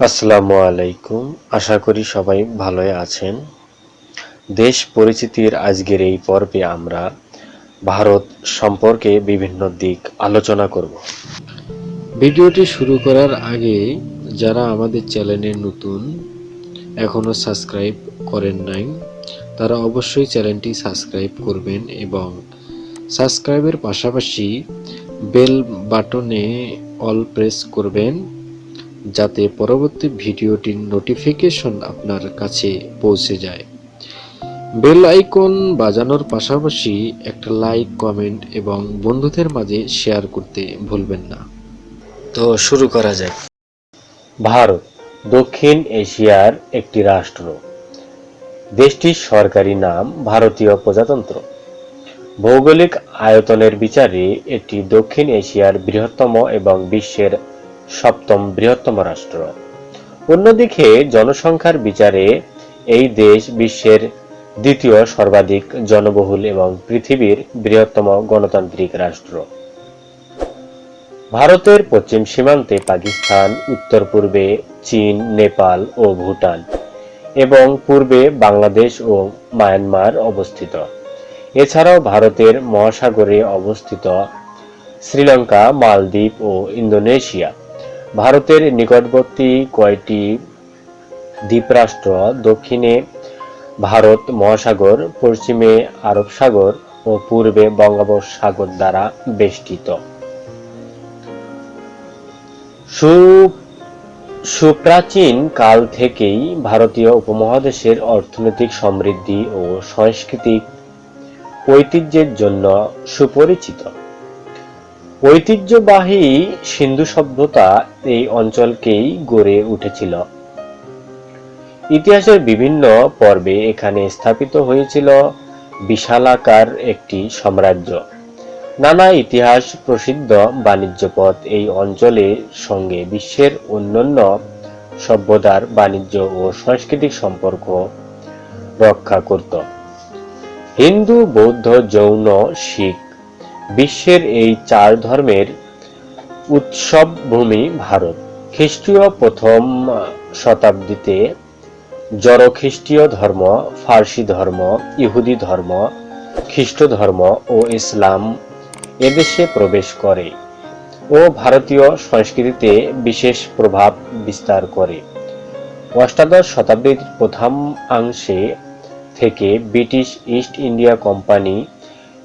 আসসালামু আলাইকুম। আশা করি সবাই ভালোই আছেন। দেশ পরিচিতির আজকের এই পর্বে আমরা ভারত সম্পর্কে বিভিন্ন দিক আলোচনা করব। ভিডিওটি শুরু করার আগে যারা আমাদের চ্যানেলে নতুন, এখনো সাবস্ক্রাইব করেন নাই, তারা অবশ্যই চ্যানেলটি সাবস্ক্রাইব করবেন এবং সাবস্ক্রাইবের পাশাপাশি বেল বাটনে অল প্রেস করবেন, যাতে পরবর্তী ভিডিওটির নোটিফিকেশন আপনার কাছে পৌঁছে যায়। বেল আইকন বাজানোর পাশাপাশি একটা লাইক, কমেন্ট এবং বন্ধুদের মাঝে শেয়ার করতে ভুলবেন না। তো শুরু করা যাক। ভারত দক্ষিণ এশিয়ার একটি রাষ্ট্র। দেশটির সরকারি নাম ভারতীয় প্রজাতন্ত্র। ভৌগোলিক আয়তনের বিচারে এটি দক্ষিণ এশিয়ার বৃহত্তম এবং বিশ্বের সপ্তম বৃহত্তম রাষ্ট্র। অন্যদিকে জনসংখ্যার বিচারে এই দেশ বিশ্বের দ্বিতীয় সর্বাধিক জনবহুল এবং পৃথিবীর বৃহত্তম গণতান্ত্রিক রাষ্ট্র। ভারতের পশ্চিম সীমান্তে পাকিস্তান, উত্তর পূর্বে চীন, নেপাল ও ভুটান এবং পূর্বে বাংলাদেশ ও মায়ানমার অবস্থিত। এছাড়াও ভারতের মহাসাগরে অবস্থিত শ্রীলঙ্কা, মালদ্বীপ ও ইন্দোনেশিয়া ভারতের নিকটবর্তী কয়েকটি দ্বীপরাষ্ট্র। দক্ষিণে ভারত মহাসাগর, পশ্চিমে আরব সাগর ও পূর্বে বঙ্গোপসাগর দ্বারা বেষ্টিত। সুপ্রাচীন কাল থেকেই ভারতীয় উপমহাদেশের অর্থনৈতিক সমৃদ্ধি ও সাংস্কৃতিক ঐতিহ্যের জন্য সুপরিচিত। ঐতিহ্যবাহী সিন্ধু সভ্যতা এই অঞ্চলকেই গড়ে উঠেছিল। ইতিহাসের বিভিন্ন পর্বে এখানে স্থাপিত হয়েছিল বিশালাকার একটি সাম্রাজ্য। নানা ইতিহাস প্রসিদ্ধ বাণিজ্য পথ এই অঞ্চলের সঙ্গে বিশ্বের অন্যান্য সভ্যতার বাণিজ্য ও সাংস্কৃতিক সম্পর্ক রক্ষা করত। হিন্দু, বৌদ্ধ, জৈন, শিখ বিশ্বের এই চার ধর্মের উৎসব ভূমি ভারত। খ্রিস্টীয় প্রথম শতাব্দীতে জরোখ্রিস্টীয় ধর্ম, ফার্সি ধর্ম, ইহুদি ধর্ম, খ্রিস্ট ধর্ম ও ইসলাম এদেশে প্রবেশ করে ও ভারতীয় সংস্কৃতিতে বিশেষ প্রভাব বিস্তার করে। অষ্টাদশ শতাব্দীর প্রথমাংশে থেকে ব্রিটিশ ইস্ট ইন্ডিয়া কোম্পানি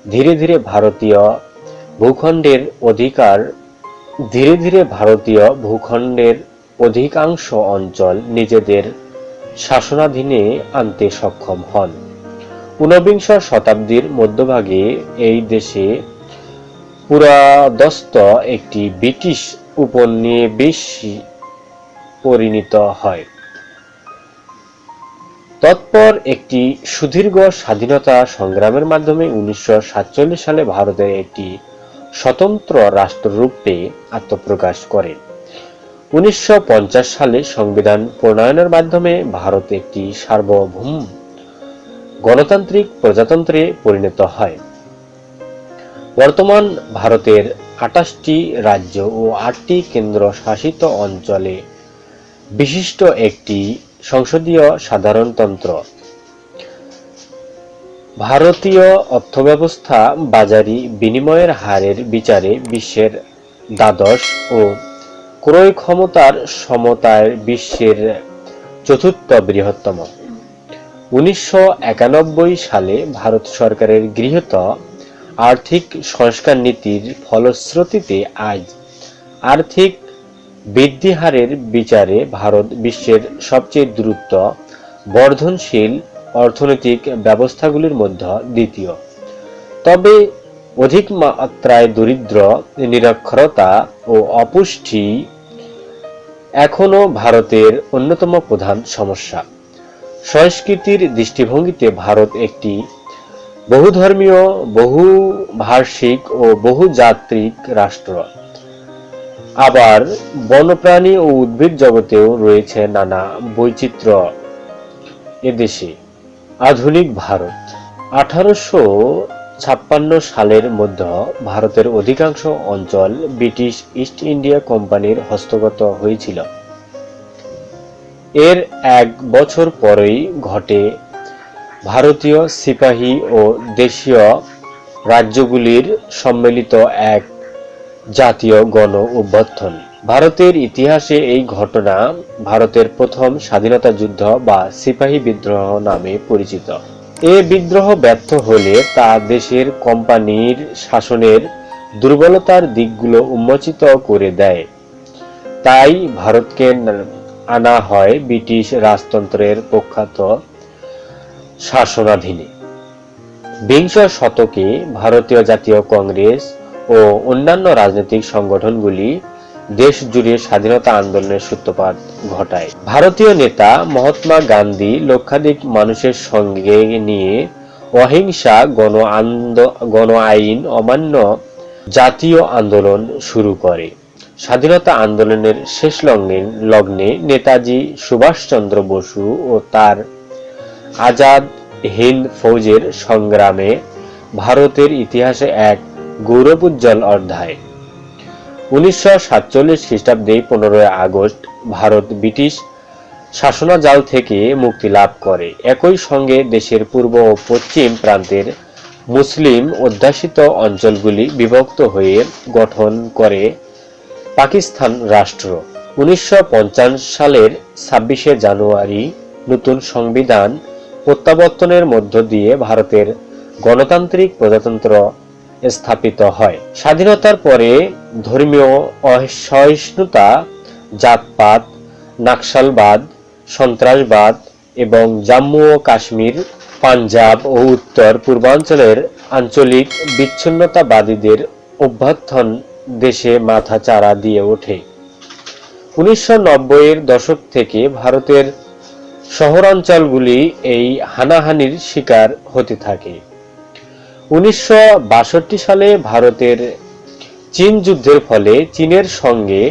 ধীরে ধীরে ভারতীয় ভূখণ্ডের অধিকাংশ অঞ্চল নিজেদের শাসনাধীনে আনতে সক্ষম হন। ঊনবিংশ শতাব্দীর মধ্যভাগে এই দেশে পুরাদস্ত একটি ব্রিটিশ উপনিবেশে পরিণত হয়। তৎপর একটি সুদীর্ঘ স্বাধীনতা সংগ্রামের মাধ্যমে 1947 সালে ভারতের একটি স্বতন্ত্র রাষ্ট্ররূপে আত্মপ্রকাশ করে। 1950 সালে সংবিধান প্রণয়নের মাধ্যমে ভারত একটি সার্বভৌম গণতান্ত্রিক প্রজাতন্ত্রে পরিণত হয়। বর্তমান ভারতের 28টি রাজ্য ও 8টি কেন্দ্র শাসিত অঞ্চলে বিশিষ্ট একটি সংসদীয় সাধারণতন্ত্র। ভারতীয় অর্থব্যবস্থা বাজারি বিনিময়ের হারের বিচারে বিশ্বের দ্বাদশ ও ক্রয় ক্ষমতার সমতায় বিশ্বের চতুর্থ বৃহত্তম। 1991 সালে ভারত সরকারের গৃহীত আর্থিক সংস্কার নীতির ফলশ্রুতিতে আজ আর্থিক বৃদ্ধি হারের বিচারে ভারত বিশ্বের সবচেয়ে দ্রুত বর্ধনশীল অর্থনৈতিক ব্যবস্থাগুলির মধ্যে দ্বিতীয়। তবে অধিক মাত্রায় দরিদ্র, নিরক্ষরতা ও অপুষ্টি এখনো ভারতের অন্যতম প্রধান সমস্যা। সংস্কৃতির দৃষ্টিভঙ্গিতে ভারত একটি বহুধর্মীয়, বহুভাষিক ও বহুজাতিক রাষ্ট্র। আবার বন্যপ্রাণী ও উদ্ভিদ জগতেও রয়েছে নানা বৈচিত্র্য। এদেশে আধুনিক ভারত 1856 সালের মধ্যে ভারতের অধিকাংশ অঞ্চল ব্রিটিশ ইস্ট ইন্ডিয়া কোম্পানির হস্তগত হয়েছিল। এর এক বছর পরেই ঘটে ভারতীয় সিপাহী ও দেশীয় রাজ্যগুলির সম্মিলিত এক জাতীয় গণ অভ্যুত্থান। ভারতের ইতিহাসে এই ঘটনা ভারতের প্রথম স্বাধীনতা যুদ্ধ বা সিপাহী বিদ্রোহ নামে পরিচিত। এ বিদ্রোহ ব্যর্থ হলে তা দেশের কোম্পানির শাসনের দুর্বলতার দিকগুলো উন্মোচিত করে দেয়। তাই ভারতকে আনা হয় ব্রিটিশ রাজতন্ত্রের প্রখ্যাত শাসনাধীনে। বিংশ শতকে ভারতীয় জাতীয় কংগ্রেস ও অন্যান্য রাজনৈতিক সংগঠনগুলি দেশ জুড়ে স্বাধীনতা আন্দোলনের সূত্রপাত ঘটায়। ভারতীয় নেতা মহাত্মা গান্ধী লক্ষাধিক মানুষের সঙ্গে নিয়ে অহিংসা গণ আইন অমান্য জাতীয় আন্দোলন শুরু করে। স্বাধীনতা আন্দোলনের শেষ লগ্নে নেতাজি সুভাষচন্দ্র বসু ও তার আজাদ হিন্দ ফৌজের সংগ্রামে ভারতের ইতিহাসে এক গৌরবোজ্জ্বল অধ্যায়। 1947 খ্রিস্টাব্দে 15 আগস্ট ভারত ব্রিটিশ শাসনাজাল থেকে মুক্তি লাভ করে। একই সঙ্গে দেশের পূর্ব ও পশ্চিম প্রান্তের মুসলিম অধ্যুষিত অঞ্চলগুলি বিভক্ত হয়ে গঠন করে পাকিস্তান রাষ্ট্র। 1950 সালের 26 জানুয়ারি নতুন সংবিধান প্রত্যাবর্তনের মধ্য দিয়ে ভারতের গণতান্ত্রিক প্রজাতন্ত্র স্থাপিত হয়। স্বাধীনতার পরে ধর্মীয় অসহিষ্ণুতা, জাতপাত, নাক্সালবাদ, সন্ত্রাসবাদ এবং জম্মু ও কাশ্মীর, পাঞ্জাব ও উত্তর পূর্বাঞ্চলের আঞ্চলিক বিচ্ছিন্নতাবাদীদের অভ্যুত্থান দেশে মাথা চাড়া দিয়ে ওঠে। 1990-এর দশক থেকে ভারতের শহরাঞ্চলগুলি এই হানাহানির শিকার হতে থাকে। 1962 সালে ভারতের চীন যুদ্ধের ফলে চীনের সঙ্গে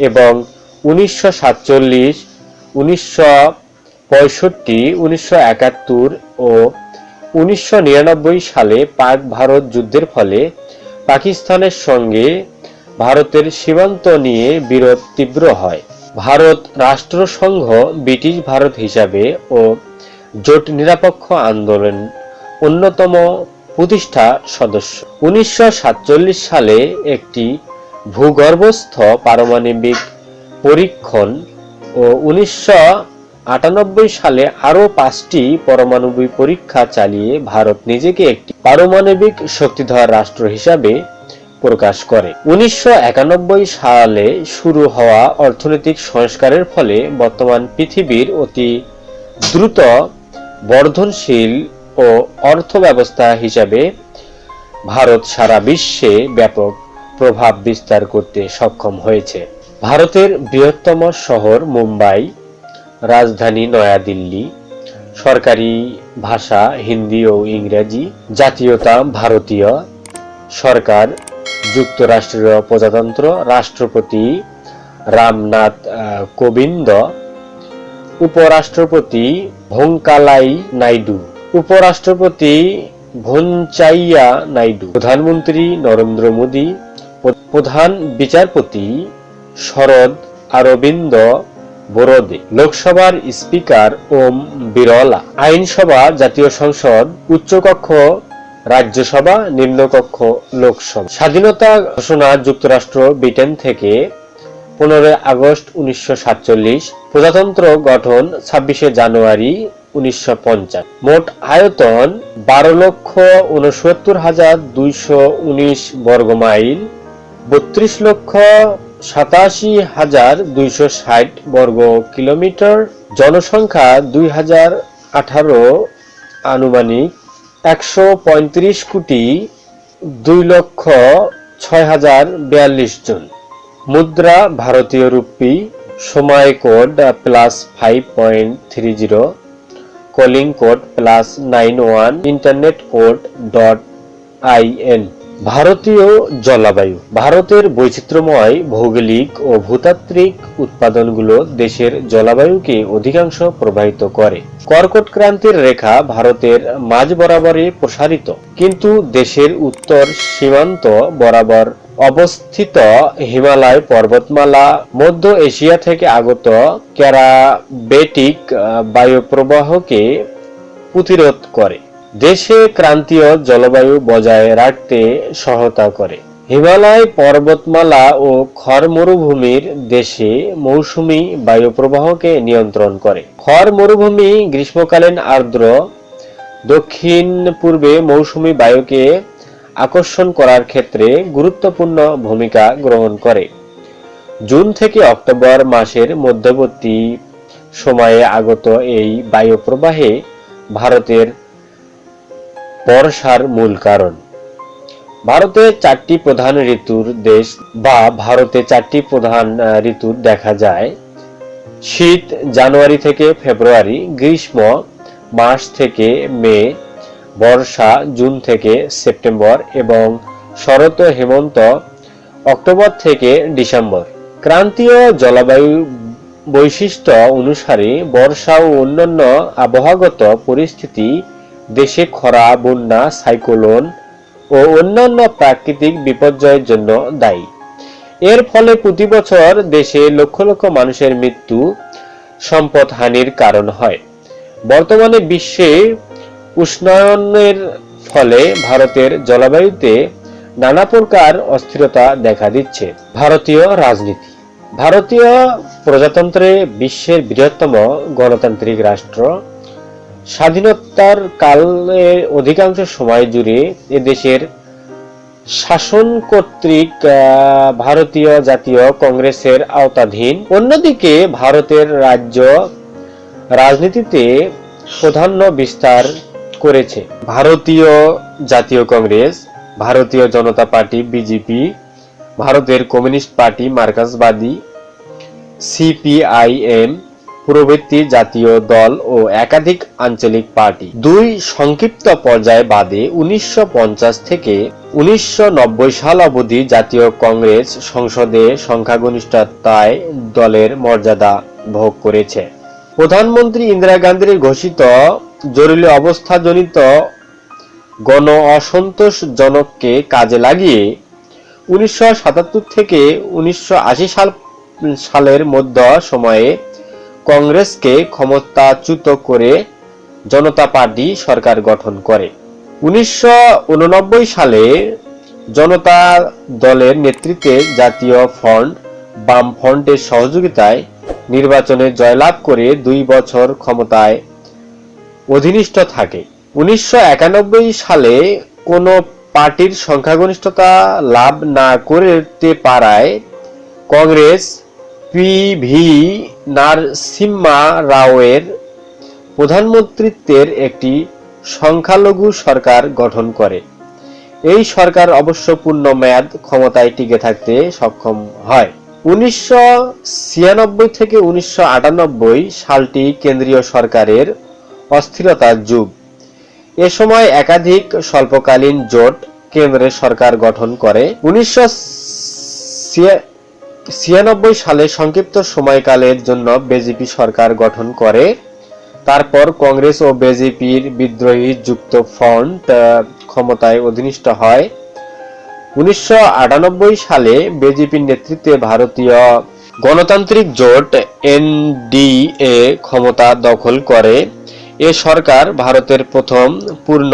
এবং 1947, 1965, 1971 ও 1999 সালে পাক ভারত যুদ্ধের ফলে পাকিস্তানের সঙ্গে ভারতের সীমান্ত নিয়ে বিরোধ তীব্র হয়। ভারত রাষ্ট্রসংঘ ব্রিটিশ ভারত হিসাবে ও জোট নিরপেক্ষ আন্দোলন অন্যতম প্রতিষ্ঠা সদস্য। 1947 সালে একটি ভূগর্ভস্থ পারমাণবিক পরীক্ষণ ও 1998 সালে আরও 5টি পারমাণবিক পরীক্ষা চালিয়ে ভারত নিজেকে একটি পারমাণবিক শক্তিধর রাষ্ট্র হিসাবে প্রকাশ করে। 1991 সালে শুরু হওয়া অর্থনৈতিক সংস্কারের ফলে বর্তমান পৃথিবীর অতি দ্রুত বর্ধনশীল ও অর্থ ব্যবস্থা হিসাবে ভারত সারা বিশ্বে ব্যাপক প্রভাব বিস্তার করতে সক্ষম হয়েছে। ভারতের বৃহত্তম শহর মুম্বাই, রাজধানী নয়াদিল্লি, সরকারি ভাষা হিন্দি ও ইংরেজি, জাতীয়তা ভারতীয়, সরকার যুক্তরাষ্ট্রীয় প্রজাতন্ত্র, রাষ্ট্রপতি রামনাথ কোবিন্দ, উপরাষ্ট্রপতি ভেঙ্কাইয়া নাইডু, উপরাষ্ট্রপতি ভেঙ্কাইয়া নাইডু, প্রধানমন্ত্রী নরেন্দ্র মোদী, প্রধান বিচারপতি শরদ অরবিন্দ বোরদে, লোকসভার স্পিকার ওম বিরলা, আইনসভা জাতীয় সংসদ, উচ্চকক্ষ রাজ্যসভা, নিম্নকক্ষ লোকসভা। স্বাধীনতা ঘোষণা যুক্তরাষ্ট্র ব্রিটেন থেকে 15 আগস্ট 1947, প্রজাতন্ত্র গঠন 26 জানুয়ারি 1950। মোট আয়তন 12,69,219 বর্গমাইল, 32,87,260 বর্গ কিলোমিটার। জনসংখ্যা 2018 আনুমানিক 135,02,06,042 জন। মুদ্রা ভারতীয় রুপি। সময় code +5.30, calling code +91, internet code .in। ভারতীয় জলবায়ু। ভারতের বৈচিত্র্যময় ভৌগোলিক ও ভূতাত্ত্বিক উৎপাদনগুলো দেশের জলবায়ুকে অধিকাংশ প্রভাবিত করে। কর্কট ক্রান্তির রেখা ভারতের মাঝ বরাবরে প্রসারিত, কিন্তু দেশের উত্তর সীমান্ত বরাবর অবস্থিত হিমালয় পর্বতমালা মধ্য এশিয়া থেকে আগত ক্যারাবেটিক বায়ুপ্রবাহকে প্রতিরোধ করে, দেশে ক্রান্তীয় জলবায়ু বজায় রাখতে সহায়তা করে। হিমালয় পর্বতমালা ও থর মরুভূমির দেশে মৌসুমী বায়ুপ্রবাহকে নিয়ন্ত্রণ করে। থর মরুভূমি গ্রীষ্মকালীন আর্দ্র দক্ষিণ পূর্বে মৌসুমী বায়ুকে আকর্ষণ করার ক্ষেত্রে গুরুত্বপূর্ণ ভূমিকা গ্রহণ করে। জুন থেকে অক্টোবর মাসের মধ্যবর্তী সময়ে আগত এই বায়ুপ্রবাহে ভারতের বর্ষার মূল কারণ। ভারতে চারটি প্রধান ঋতুর দেশ বা ভারতে চারটি প্রধান ঋতু দেখা যায়। শীত জানুয়ারি থেকে ফেব্রুয়ারি, গ্রীষ্ম মার্চ থেকে মে, বর্ষা জুন থেকে সেপ্টেম্বর এবং শরৎ হেমন্ত অক্টোবর থেকে ডিসেম্বর। ক্রান্তীয় জলবায়ু বৈশিষ্ট্য অনুসারে বর্ষা ও অন্যান্য আবহাওয়াগত পরিস্থিতি দেশে খরা, বন্যা, সাইক্লোন ও অন্যান্য প্রাকৃতিক বিপর্যয়ের জন্য দায়ী। এর ফলে প্রতি বছর দেশে লক্ষ লক্ষ মানুষের মৃত্যু, সম্পদ হানির কারণ হয়। বর্তমানে বিশ্বে উষ্ণায়নের ফলে ভারতের জলবায়ুতে নানা প্রকার অস্থিরতা দেখা দিচ্ছে। ভারতীয় রাজনীতি। ভারতীয় প্রজাতন্ত্রে বিশ্বের বৃহত্তম গণতান্ত্রিক রাষ্ট্র। স্বাধীনতার কালের অধিকাংশ সময় জুড়ে এদেশের শাসন কর্তৃক ভারতীয় জাতীয় কংগ্রেসের আওতাধীন। অন্যদিকে ভারতের রাজ্য রাজনীতিতে প্রাধান্য বিস্তার করেছে ভারতীয় জাতীয় কংগ্রেস, ভারতীয় জনতা পার্টি বিজেপি, ভারতের কমিউনিস্ট পার্টি মার্কসবাদী, সিপিআইএম প্রভৃতি জাতীয় দল ও একাধিক আঞ্চলিক পার্টি। দুই সংক্ষিপ্ত পর্যায় বাদে 1950 থেকে 1990 সাল অবধি জাতীয় কংগ্রেস সংসদে সংখ্যাগরিষ্ঠতায় দলের মর্যাদা ভোগ করেছে। প্রধানমন্ত্রী ইন্দিরা গান্ধীর ঘোষিত জরুরি অবস্থাজনিত গণ অসন্তোষজনককে কাজে লাগিয়ে 1977 থেকে 1980 সালের মধ্য সময়ে কংগ্রেসকে ক্ষমতাচ্যুত করে জনতা পার্টি সরকার গঠন করে। 1989 সালে জনতা দলের নেতৃত্বে জাতীয় ফ্রন্ট বামফ্রন্টের সহযোগিতায় নির্বাচনে জয়লাভ করে 2 বছর ক্ষমতায় অধিষ্ঠিত থাকে। 1991 সালে কোন পার্টির সংখ্যাগরিষ্ঠতা লাভ না করতে পারায় কংগ্রেস পিভি নরসিম্হা রাওয়ের প্রধানমন্ত্রীত্বের একটি সংখ্যালঘু সরকার গঠন করে। এই সরকার অবশ্য পূর্ণ মেয়াদ ক্ষমতায় টিকে থাকতে সক্ষম হয়। 1996 থেকে 1998 সালটি কেন্দ্রীয় সরকারের অস্থিরতার যুগ। এ সময় একাধিক স্বল্পকালীন জোট কেন্দ্রের সরকার গঠন করে। 1996 সালে সংক্ষিপ্ত সময়কালের জন্য বিজেপি সরকার গঠন করে। তারপর কংগ্রেস ও বিজেপির বিদ্রোহী যুক্ত ফ্রন্ট ক্ষমতায় অধিষ্ঠিত হয়। 1998 সালে বিজেপির নেতৃত্বে ভারতীয় গণতান্ত্রিক জোট এনডিএ ক্ষমতা দখল করে। এ সরকার ভারতের প্রথম পূর্ণ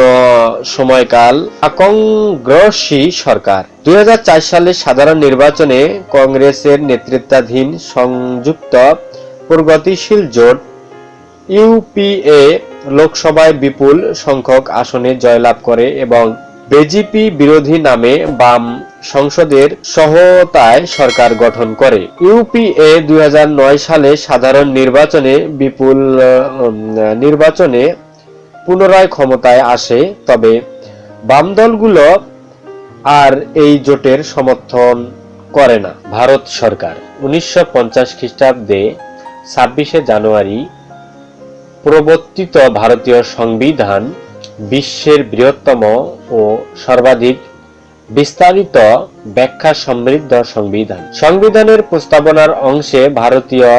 সময়কাল কংগ্রেসী সরকার। 2004 সালের সাধারণ নির্বাচনে কংগ্রেসের নেতৃত্বাধীন সংযুক্ত প্রগতিশীল জোট ইউপিএ লোকসভায় বিপুল সংখ্যক আসনে জয়লাভ করে এবং বিজেপি বিরোধী নামে বাম সংসদের সহায়তায় সরকার গঠন করে। ইউপিএ 2009 সালে সাধারণ নির্বাচনে পুনরায় ক্ষমতায় আসে, তবে বাম দলগুলো আর এই জোটের সমর্থন করে না। ভারত সরকার 1950 খ্রিস্টাব্দে 26শে জানুয়ারি প্রবর্তিত ভারতীয় সংবিধান বিশ্বের বৃহত্তম ও সর্বাধিক বিস্তারিত ব্যাখ্যা সমৃদ্ধ সংবিধান। সংবিধানের প্রস্তাবনার অংশে ভারতীয়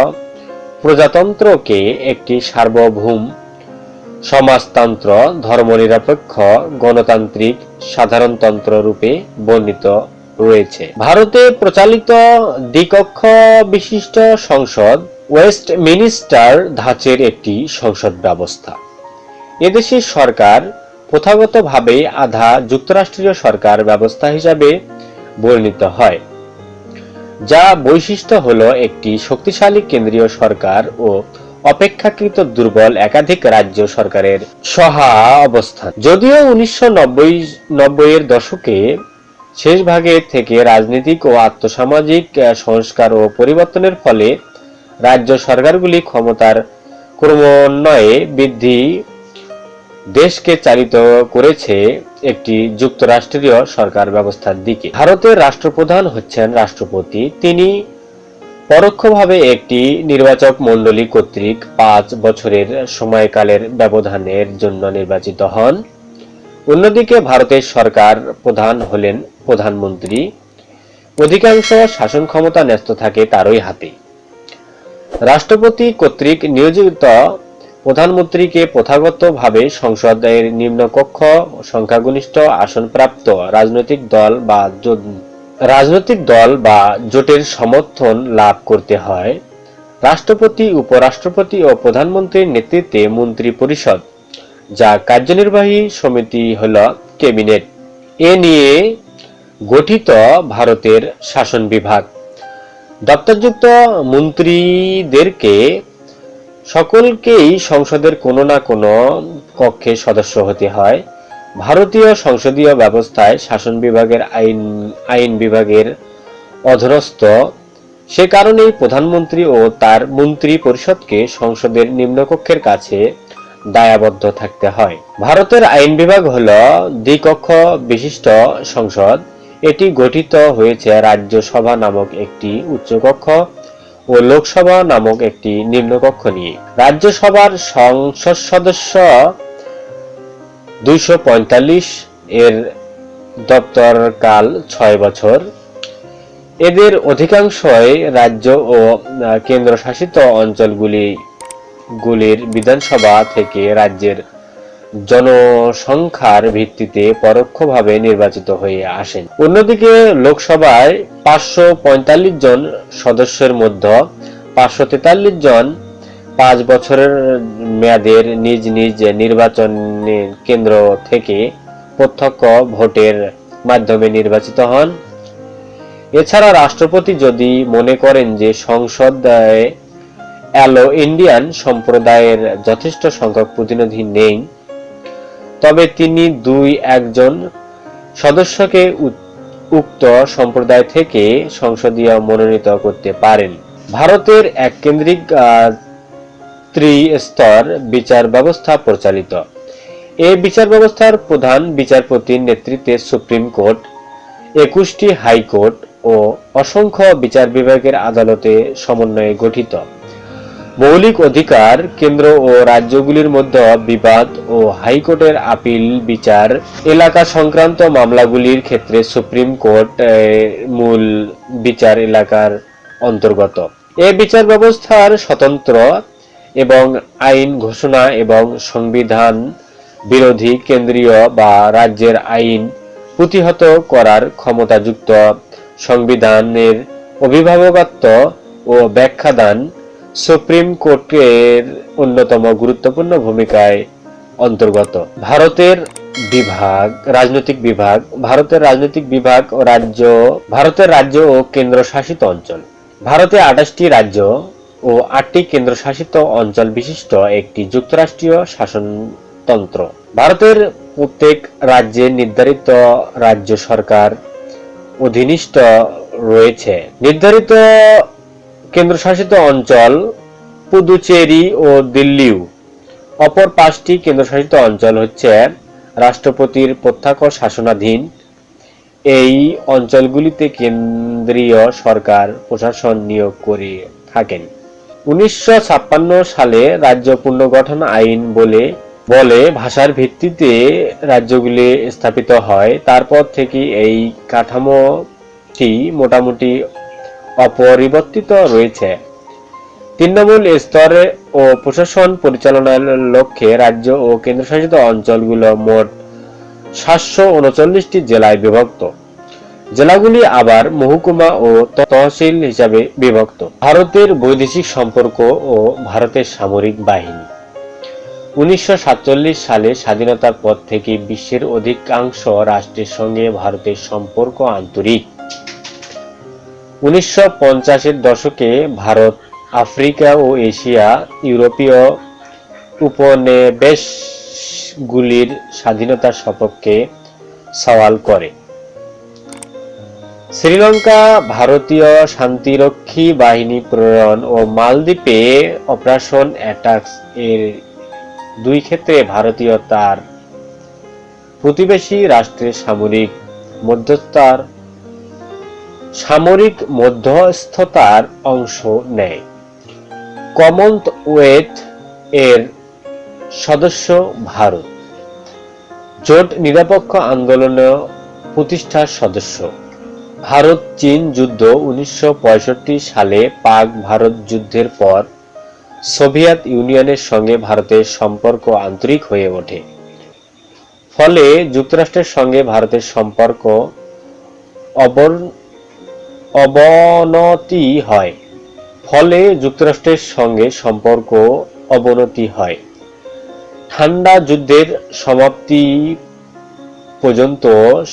প্রজাতন্ত্রকে একটি সার্বভৌম সমাজতন্ত্র, ধর্মনিরপেক্ষ, গণতান্ত্রিক সাধারণতন্ত্র রূপে বর্ণিত রয়েছে। ভারতে প্রচলিত দ্বিকক্ষ বিশিষ্ট সংসদ ওয়েস্টমিনিস্টার ধাঁচের একটি সংসদ ব্যবস্থা। এদেশের সরকার প্রথাগতভাবে আধা যুক্তরাষ্ট্রীয় সরকার ব্যবস্থা হিসাবে বর্ণিত হয়, যা বৈশিষ্ট্য হলো একটি শক্তিশালী কেন্দ্রীয় সরকার ও অপেক্ষাকৃত দুর্বল একাধিক রাজ্য সরকারের সহা অবস্থান। যদিও 1990 এর দশকে শেষ ভাগে থেকে রাজনৈতিক ও আর্থসামাজিক সংস্কার ও পরিবর্তনের ফলে রাজ্য সরকারগুলি ক্ষমতার ক্রমান্বয়ে বৃদ্ধি দেশকে চালিত করেছে একটি যুক্তরাষ্ট্রীয় সরকার ব্যবস্থার দিকে। ভারতের রাষ্ট্রপ্রধান হচ্ছেন রাষ্ট্রপতি। তিনি পরোক্ষভাবে একটি নির্বাচক মণ্ডলী কর্তৃক 5 বছরের সময়কালের ব্যবধানের জন্য নির্বাচিত হন। অন্যদিকে ভারতের সরকার প্রধান হলেন প্রধানমন্ত্রী। অধিকাংশ শাসন ক্ষমতা ন্যস্ত থাকে তারই হাতে। রাষ্ট্রপতি কর্তৃক নিয়োজিত প্রধানমন্ত্রীকে প্রথাগতভাবে সংসদের নিম্নকক্ষ সংখ্যাগরিষ্ঠ আসনপ্রাপ্ত রাজনৈতিক দল বা জোটের সমর্থন লাভ করতে হয়। রাষ্ট্রপতি, উপরাষ্ট্রপতি ও প্রধানমন্ত্রীর নেতৃত্বে মন্ত্রী পরিষদ, যা কার্যনির্বাহী সমিতি হল ক্যাবিনেট, এ নিয়ে গঠিত ভারতের শাসন বিভাগ। দপ্তরযুক্ত মন্ত্রীদেরকে সকলকেই সংসদের কোনো না কোনো কক্ষে সদস্য হতে হয়। ভারতীয় সংসদীয় ব্যবস্থায় শাসন বিভাগের আইন বিভাগের অধীনস্থ। সে কারণেই প্রধানমন্ত্রী ও তার মন্ত্রী পরিষদকে সংসদের নিম্নকক্ষের কাছে দায়বদ্ধ থাকতে হয়। ভারতের আইন বিভাগ হল দ্বিকক্ষ বিশিষ্ট সংসদ। এটি গঠিত হয়েছে রাজ্যসভা নামক একটি উচ্চকক্ষ ও লোকসভা নামক একটি নিম্নকক্ষ নিয়ে। রাজ্যসভার সংসদ সদস্য 245, এর দপ্তর কাল 6 বছর। এদের অধিকাংশই রাজ্য ও কেন্দ্রশাসিত অঞ্চলগুলির বিধানসভা থেকে রাজ্যের জনসংখ্যার ভিত্তিতে পরোক্ষভাবে নির্বাচিত হয়ে আসেন। অন্যদিকে লোকসভায় 545 জন সদস্যের মধ্যে 543 জন 5 বছরের মেয়াদের নিজ নিজ নির্বাচন কেন্দ্র থেকে প্রত্যক্ষ ভোটের মাধ্যমে নির্বাচিত হন। এছাড়া রাষ্ট্রপতি যদি মনে করেন যে সংসদে অ্যালো ইন্ডিয়ান সম্প্রদায়ের যথেষ্ট সংখ্যক প্রতিনিধি নেই, তবে তিনি 2-1 সদস্যকে উক্ত সম্প্রদায় থেকে সংসদীয় মনোনীত করতে পারেন। ভারতের এককেন্দ্রিক ত্রিস্তর বিচার ব্যবস্থা প্রচলিত। এই বিচার ব্যবস্থার প্রধান বিচারপতির নেতৃত্বে সুপ্রিম কোর্ট, 21টি হাইকোর্ট ও অসংখ্য বিচার বিভাগের আদালতে সমন্বয়ে গঠিত। মৌলিক অধিকার কেন্দ্র ও রাজ্যগুলির মধ্যে বিবাদ ও হাইকোর্টের আপিল বিচার এলাকা সংক্রান্ত মামলাগুলির ক্ষেত্রে সুপ্রিম কোর্ট মূল বিচার এলাকার অন্তর্গত। এই বিচার ব্যবস্থার স্বতন্ত্র এবং আইন ঘোষণা এবং সংবিধান বিরোধী কেন্দ্রীয় বা রাজ্যের আইন প্রতিহত করার ক্ষমতাযুক্ত সংবিধানের অভিভাবকত্ব ও ব্যাখ্যাদান সুপ্রিম কোর্টের অন্যতম গুরুত্বপূর্ণ ভূমিকায় অন্তর্গত। ভারতের রাজনৈতিক বিভাগ ভারতের রাজ্য ও কেন্দ্রশাসিত অঞ্চল। ভারতে 28টি রাজ্য ও 8টি কেন্দ্রশাসিত অঞ্চল বিশিষ্ট একটি যুক্তরাষ্ট্রীয় শাসনতন্ত্র। ভারতের প্রত্যেক রাজ্যে নির্ধারিত রাজ্য সরকার অধীনস্থ রয়েছে। নির্ধারিত কেন্দ্রশাসিত অঞ্চল পুদুচেরি ও দিল্লিও। অপর 5টি কেন্দ্রশাসিত অঞ্চল হচ্ছে রাষ্ট্রপতির প্রত্যক্ষ শাসনাধীন। এই অঞ্চলগুলিতে কেন্দ্রীয় সরকার প্রশাসন নিয়োগ করে থাকেন। 1956 সালে রাজ্য পুনর্গঠন আইন বলে বলে ভাষার ভিত্তিতে রাজ্যগুলি স্থাপিত হয়। তারপর থেকে এই কাঠামোটি মোটামুটি অপরিবর্তিত রয়েছে। তৃণমূল স্তরে ও প্রশাসন পরিচালনার লক্ষ্যে রাজ্য ও কেন্দ্রশাসিত অঞ্চলগুলো মোট 739টি জেলায় বিভক্ত। জেলাগুলি আবার মহকুমা ও তহসিল হিসাবে বিভক্ত। ভারতের বৈদেশিক সম্পর্ক ও ভারতের সামরিক বাহিনী। 1947 সালে স্বাধীনতার পর থেকে বিশ্বের অধিকাংশ রাষ্ট্রের সঙ্গে ভারতের সম্পর্ক আন্তরিক। 1950-এর দশকে ভারত আফ্রিকা ও এশিয়া ইউরোপীয় উপনিবেশগুলির স্বাধীনতার সপক্ষে সওয়াল করে। শ্রীলঙ্কা ভারতীয় শান্তিরক্ষী বাহিনী প্রেরণ ও মালদ্বীপে অপারেশন অ্যাটাকস এর দুই ক্ষেত্রে ভারতীয় তার প্রতিবেশী রাষ্ট্রের সামরিক মধ্যস্থতার অংশ নেয়। কমনওয়েলথ এর সদস্য ভারত। জোট নিরপেক্ষ আন্দোলন প্রতিষ্ঠার সদস্য। ভারত চীন যুদ্ধ 1965 সালে পাক ভারত যুদ্ধের পর সোভিয়েত ইউনিয়নের সঙ্গে ভারতের সম্পর্ক আন্তরিক হয়ে ওঠে। ফলে যুক্তরাষ্ট্রের সঙ্গে ভারতের সম্পর্ক অবনতি হয়। ঠান্ডা যুদ্ধের সমাপ্তি পর্যন্ত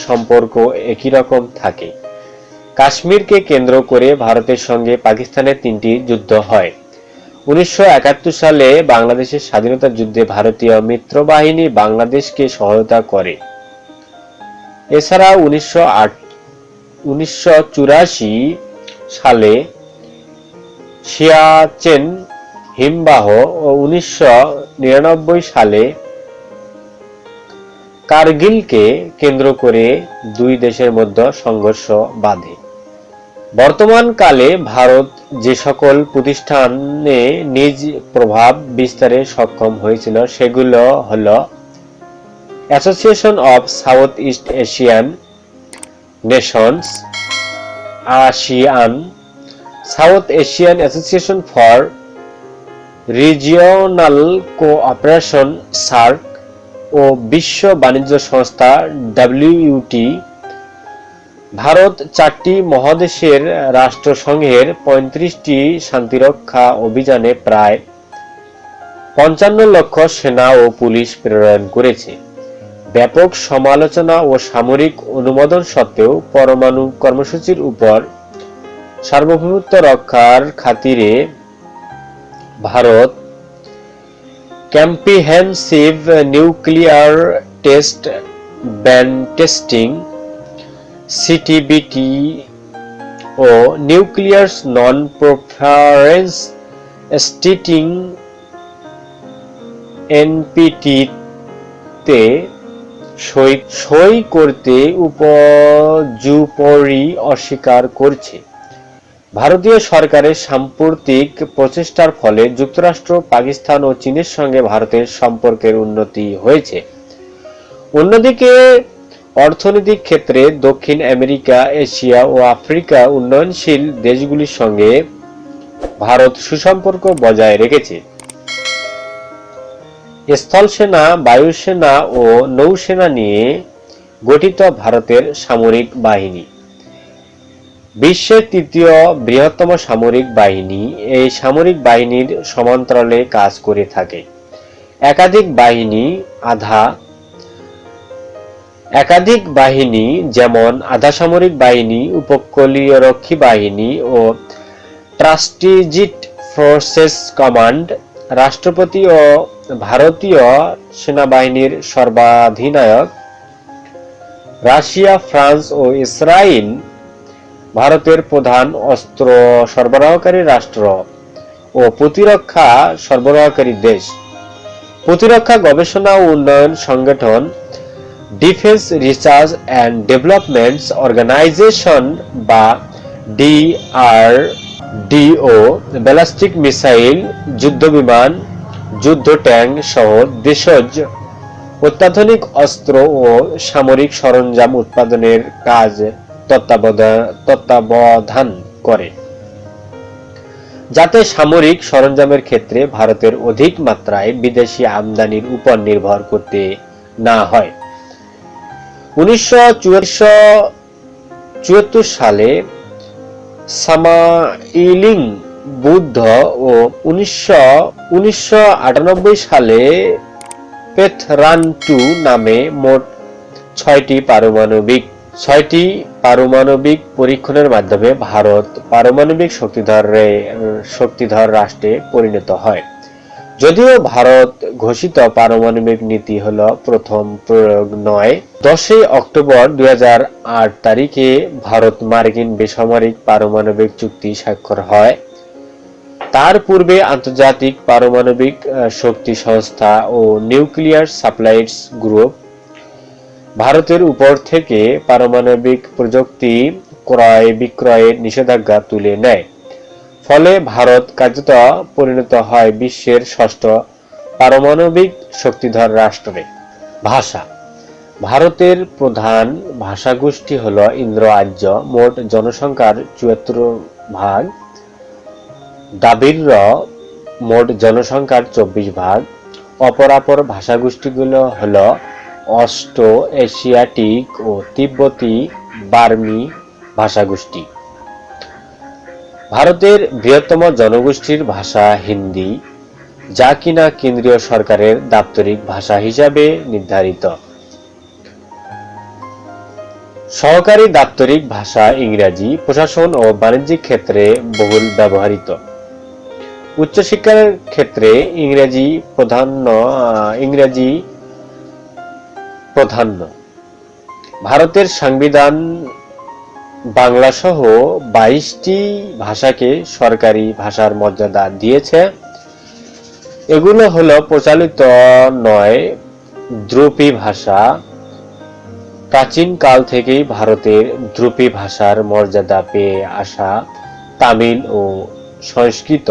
সম্পর্ক একই রকম থাকে। কাশ্মীরকে কেন্দ্র করে ভারতের সঙ্গে পাকিস্তানের 3টি যুদ্ধ হয়। 1971 সালে বাংলাদেশের স্বাধীনতা যুদ্ধে ভারতীয় মিত্রবাহিনী বাংলাদেশকে সহায়তা করে। এছাড়া 1984 সালে সিয়াচেন হিমবাহ ও 1999 সালে কারগিলকে কেন্দ্র করে দুই দেশের মধ্যে সংঘর্ষ বাধে। বর্তমান কালে ভারত যে সকল প্রতিষ্ঠানে নিজ প্রভাব বিস্তারে সক্ষম হয়েছিল সেগুলো হল association of south east Asian Nations, ASEAN, south Asian association for regional cooperation SAARC ও বিশ্ব বাণিজ্য সংস্থা WTO। ভারত 4টি মহাদেশের রাষ্ট্রসংঘের 35টি শান্তিরক্ষা অভিযানে প্রায় 55 লক্ষ সেনা ও পুলিশ প্রেরণ করেছে। ব্যাপক সমালোচনা ও সামরিক অনুমোদন সত্ত্বেও পরমাণু কর্মসূচির উপর সার্বভৌমত্ব রক্ষার খাতিরে Bharat comprehensive nuclear test ban testing CTBT ও nuclear non proliferation testing NPT তে সই করতে উপর্যুপরি অস্বীকার করছে। ভারতীয় সরকারের সাম্প্রতিক প্রচেষ্টার ফলে যুক্তরাষ্ট্র, পাকিস্তান ও চীনের সঙ্গে ভারতের সম্পর্কের উন্নতি হয়েছে। অন্যদিকে অর্থনৈতিক ক্ষেত্রে দক্ষিণ আমেরিকা, এশিয়া ও আফ্রিকা উন্নয়নশীল দেশগুলির সঙ্গে ভারত সুসম্পর্ক বজায় রেখেছে। স্থলসেনা, বায়ুসেনা ও নৌসেনা নিয়ে গঠিত ভারতের সামরিক বাহিনী বিশ্বের 3য় বৃহত্তম সামরিক বাহিনী। এই সামরিক বাহিনীর সমান্তরালে কাজ করে থাকে একাধিক বাহিনী যেমন আধা সামরিক বাহিনী, উপকূলীয় রক্ষী বাহিনী ও স্ট্র্যাটেজিক ফোর্সেস কমান্ড। রাষ্ট্রপতি ও ভারতীয় সেনাবাহিনীর সর্বাধিনায়ক। রাশিয়া, ফ্রান্স ও ইসরায়েল ভারতের প্রধান অস্ত্র সরবরাহকারী রাষ্ট্র ও প্রতিরক্ষা সরবরাহকারী দেশ। প্রতিরক্ষা গবেষণা ও উন্নয়ন সংগঠন defence research and development organisation বা DRDO, ব্যালিস্টিক মিসাইল, যুদ্ধবিমান, যুদ্ধ ট্যাঙ্ক সহ দেশজ অত্যাধুনিক অস্ত্র ও সামরিক সরঞ্জাম উৎপাদনের কাজ তত্ত্বাবধান করে, যাতে সামরিক সরঞ্জামের ক্ষেত্রে ভারতের অধিক মাত্রায় বিদেশি আমদানির উপর নির্ভর করতে না হয়। 1974 সালে সামাইলিং বুদ্ধ ও 1998 সালে পেথরান-2 নামে মোট 6টি পারমাণবিক পরীক্ষণের মাধ্যমে ভারত পারমাণবিক শক্তিধর রাষ্ট্রে পরিণত হয়। যদিও ভারত ঘোষিত পারমাণবিক নীতি হল প্রথম প্রয়োগ নয়। 10 অক্টোবর 2008 তারিখে ভারত মার্কিন বেসামরিক পারমাণবিক চুক্তি স্বাক্ষর হয়। তার পূর্বে আন্তর্জাতিক পারমাণবিক শক্তি সংস্থা ও নিউক্লিয়ার সাপ্লাইজ গ্রুপ ভারতের উপর থেকে পারমাণবিক প্রযুক্তি ক্রয় বিক্রয়ের নিষেধাজ্ঞা তুলে নেয়। ফলে ভারত কার্যত পরিণত হয় বিশ্বের ষষ্ঠ পারমাণবিক শক্তিধর রাষ্ট্রে। ভাষা। ভারতের প্রধান ভাষাগোষ্ঠী হল ইন্দো-আর্য, মোট জনসংখ্যার 74%। দ্রাবিড়, মোট জনসংখ্যার 24%। অপর ভাষাগোষ্ঠীগুলো হল অস্ট্রো-এশিয়াটিক ও তিব্বতী বার্মি ভাষাগোষ্ঠী। ভারতের বৃহত্তম জনগোষ্ঠীর ভাষা হিন্দি, যা কিনা কেন্দ্রীয় সরকারের দাপ্তরিক ভাষা হিসাবে নির্ধারিত। সহকারী দাপ্তরিক ভাষা ইংরেজি, প্রশাসন ও বাণিজ্যিক ক্ষেত্রে বহুল ব্যবহৃত। উচ্চশিক্ষার ক্ষেত্রে ইংরেজি প্রাধান্য। ভারতের সংবিধান বাংলা সহ 22টি ভাষাকে সরকারি ভাষার মর্যাদা দিয়েছে। এগুলো হলো প্রচলিত 9 ধ্রুপদী ভাষা। প্রাচীনকাল থেকেই ভারতের ধ্রুপদী ভাষার মর্যাদা পেয়ে আসা তামিল ও সংস্কৃত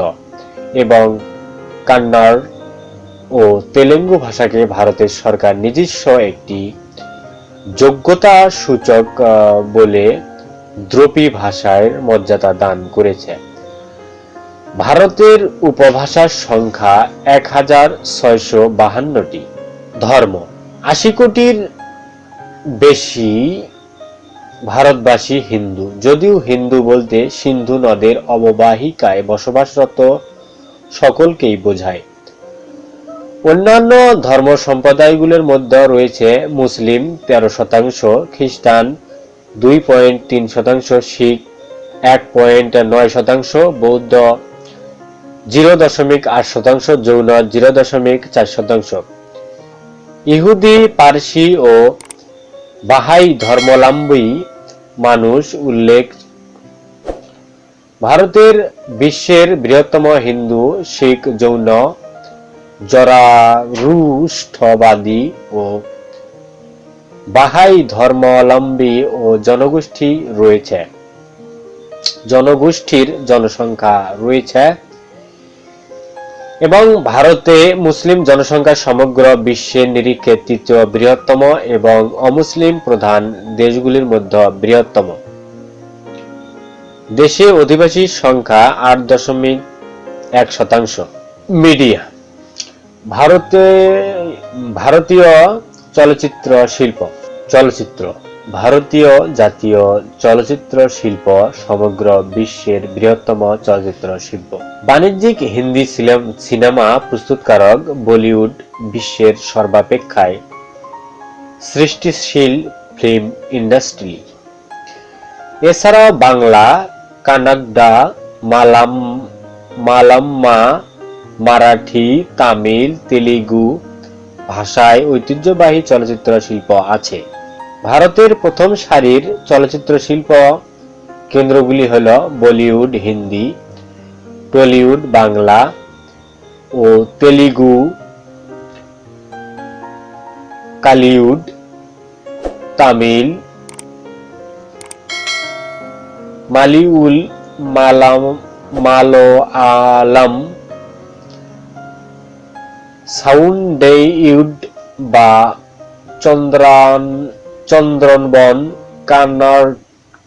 এবং কান্নাড় ও তেলুগু ভাষাকে ভারতের সরকার নিজস্ব একটি যোগ্যতা সূচক বলে ধ্রুপদী ভাষার মর্যাদা দান করেছে। ভারতের উপভাষার সংখ্যা 1652টি। ধর্ম। 80 কোটির বেশি ভারতবাসী হিন্দু, যদিও হিন্দু বলতে সিন্ধু নদের অববাহিকায় বসবাসরত সকলকেই বোঝায়। অন্যান্য ধর্ম সম্প্রদায়গুলোর মধ্যে রয়েছে মুসলিম 13%, খ্রিস্টান 2.3%, শিখ 1.9%, বৌদ্ধ 0.8%, জৈন 0.4%। ইহুদি, পারসি ও বাহাই ধর্মাবলম্বী মানুষ উল্লেখ। ভারতের বিশ্বের বৃহত্তম হিন্দু, শিখ, জৈন, জরারুষ্ট্রবাদী ও বাহাই ধর্মাবলম্বী ও জনগোষ্ঠীর জনসংখ্যা রয়েছে এবং ভারতে মুসলিম জনসংখ্যা সমগ্র বিশ্বের নিরিখে তৃতীয় বৃহত্তম এবং অমুসলিম প্রধান দেশগুলির মধ্যে বৃহত্তম। দেশে অধিবাসীর সংখ্যা 8.1%। মিডিয়া। ভারতীয় চলচ্চিত্র শিল্প। ভারতীয় জাতীয় চলচ্চিত্র শিল্প সমগ্র বিশ্বের বৃহত্তম চলচ্চিত্র শিল্প। বাণিজ্যিক হিন্দি সিনেমা প্রস্তুতকারক বলিউড বিশ্বের সর্বাপেক্ষায় সৃষ্টিশীল ফিল্ম ইন্ডাস্ট্রি। এছাড়াও বাংলা, কান্নাড়া, মালাম্মা, মারাঠি, তামিল, তেলুগু ভাষায় ঐতিহ্যবাহী চলচ্চিত্র শিল্প আছে। ভারতের প্রথম সারির চলচ্চিত্র শিল্প কেন্দ্রগুলি হল বলিউড হিন্দি, টলিউড বাংলা ও তেলুগু, কলিউড তামিল, মালায়ালাম, সাউন্ডউড বা চন্দনবন,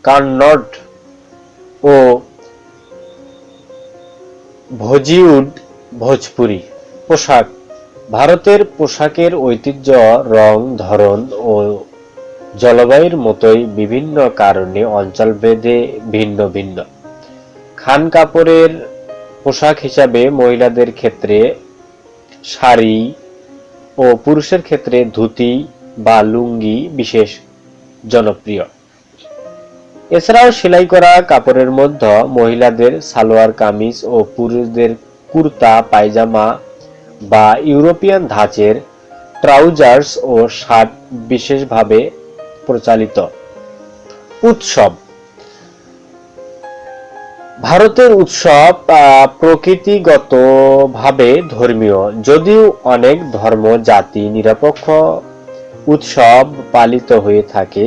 কান্নড় ও ভোজিউড ভোজপুরি। পোশাক। ভারতের পোশাকের ঐতিহ্য রং, ধরন ও জলবায়ুর মতোই বিভিন্ন কারণে অঞ্চলভেদে ভিন্ন ভিন্ন। খান কাপড়ের পোশাক হিসাবে মহিলাদের ক্ষেত্রে শাড়ি ও পুরুষের ক্ষেত্রে ধুতি বা লুঙ্গি বিশেষ জনপ্রিয়। এছাড়াও সেলাই করা কাপড়ের মধ্যে মহিলাদের সালোয়ার কামিজ ও পুরুষদের কুর্তা পায়জামা বা ইউরোপিয়ান ধাঁচের ট্রাউজার্স ও শার্ট বিশেষভাবে প্রচলিত। উৎসব। ভারতের উৎসব প্রকৃতিগতভাবে ধর্মীয়, যদিও অনেক ধর্ম জাতি নিরপেক্ষ উৎসব পালিত হয়ে থাকে,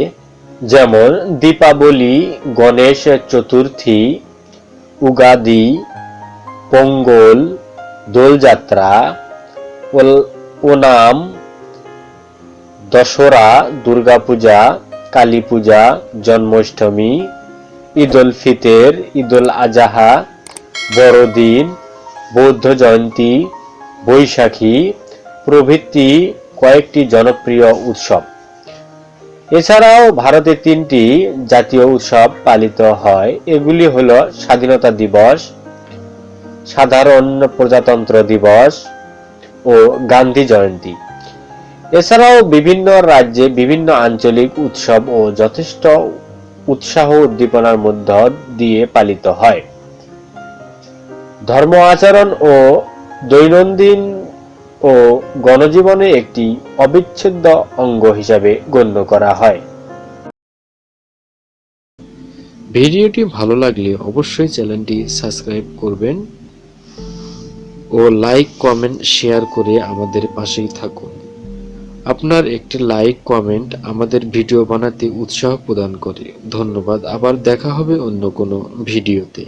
যেমন দীপাবলি, গণেশ চতুর্থী, উগাদি, পোঙ্গল, দোলযাত্রা, ওনাম, দশরা, দুর্গাপূজা, কালী পূজা, জন্মাষ্টমী, ঈদ উল ফিতর, ঈদ উল আজহা, বড়দিন, বৌদ্ধ জয়ন্তী, বৈশাখী প্রভৃতি কয়েকটি জনপ্রিয় উৎসব। এছাড়াও ভারতে 3টি জাতীয় উৎসব পালিত হয়। এগুলি হল স্বাধীনতা দিবস, সাধারণ প্রজাতন্ত্র দিবস ও গান্ধী জয়ন্তী। এছাড়াও বিভিন্ন রাজ্যে বিভিন্ন আঞ্চলিক উৎসব ও যথেষ্ট উৎসাহ উদ্দীপনার মধ্য দিয়ে পালিত হয়। ধর্ম আচরণ ও দৈনন্দিন ও গণজীবনে একটি অবিচ্ছেদ্য অঙ্গ হিসাবে গণ্য করা হয়। ভিডিওটি ভালো লাগলে অবশ্যই চ্যানেলটি সাবস্ক্রাইব করবেন ও লাইক, কমেন্ট, শেয়ার করে আমাদের পাশেই থাকুন। আপনার একটি লাইক, কমেন্ট আমাদের ভিডিও বানাতে উৎসাহ প্রদান করে। ধন্যবাদ। আবার দেখা হবে অন্য কোনো ভিডিওতে।